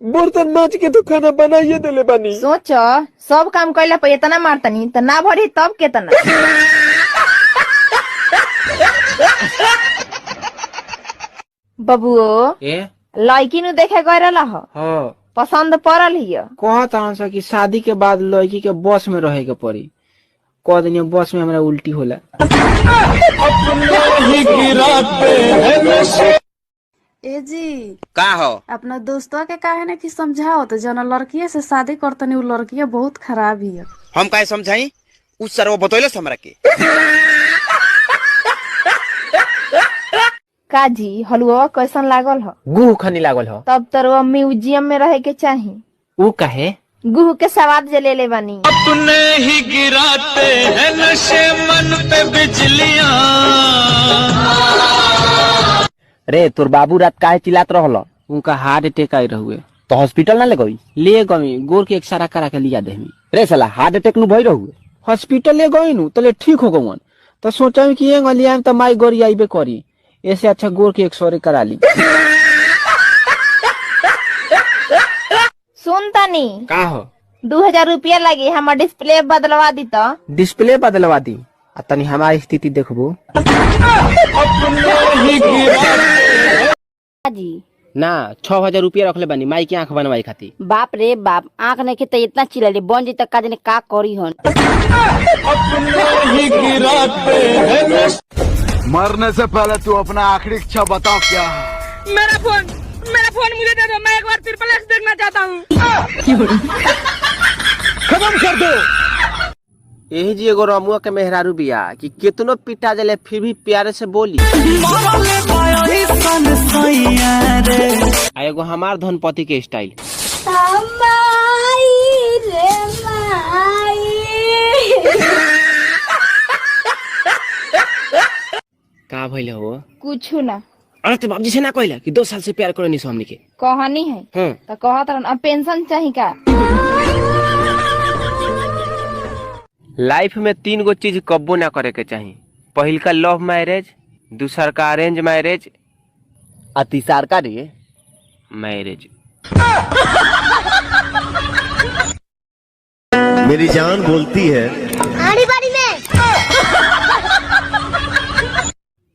बर्तन माज के तो खाना बनाइए देले बानी। सोच सब काम कैला पे इतना मारतनी त ना भरी तब केतना। बबुओ लड़की नु देखे गए रहला हो पसंद पड़ल हिय। कहत हन कि शादी के बाद लड़की के बस में रहे के पड़ी। कह दिन बस में हमरा उल्टी होला। ए जी का हो अपना दोस्तवा के काहे ना कि समझाओ तो जना लड़किया से शादी करतनी उ लड़किया बहुत खराब हिय। हम काहे समझाई उस सरवा बतैलस हमरा के। काजी हलुआ कैसन लागल हो? गुह खनी लागल हो। तब तरवा म्यूजियम में रहे के चाही। ऊ काहे? गुह के स्वाद जले ले बानी। अपने ही गिराते हैं नशे मन पे बिजलियां। रे तोर बाबू रात काहे चिल्लात रहल? उनका हार्ट अटैक आई रहुए तो हॉस्पिटल ना ले गई? ले गई गोर के एक्सरा करा के लिया देमी। रे साला हार्ट अटैक नु भई रहुए हॉस्पिटल ले गई नु तले ठीक हो गवन तो सोचा कि ये गलिया में तो माई गोरी आइबे करी ऐसे अच्छा गोर के एक्सरे करा ली। सुन तनी का हो? 2000 रुपया लगी हमार डिस्प्ले बदलवा दी तो। डिस्प्ले बदलवा दी आ तनी हमारी स्थिति देखबो। जी ना 6000 रुपया रखले बानी माई की आंख बनवाई खाती। बाप रे बाप आंख नहीं के तो इतना चिल्ले बन जी तक का जने का करी हन। मरने से पहले तू अपना आखिरी इच्छा बताओ क्या है? मेरा फोन मुझे दे दो, मैं एक बार ट्रिपल एक्स देखना चाहता हूँ। खत्म कर दो। यही जी एगो रमुआ के मेहरारू बिया कि कितनो पिटा जले फिर भी प्यारे से बोली। आ एगो हमार धनपति के स्टाइल। का भइल हो? कुछ ना। अरे तो बाबूजी से ना कहला कि 2 साल से प्यार करे नहीं हमनी के कहानी है तो कहत रहन अब पेंशन चाहिए का? लाइफ में 3 गो चीज कब्बो ना करे के चाहिए। पहिल का लव मैरिज, दूसर का अरेंज मैरिज और तीसर का रे मैरिज। मेरी जान बोलती है आड़ी बाड़ी में।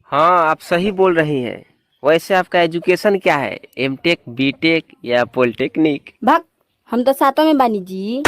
हाँ आप सही बोल रही हैं। वैसे आपका एजुकेशन क्या है? एमटेक, बीटेक या पॉलिटेक्निक? भक हम तो 7 में बानी जी।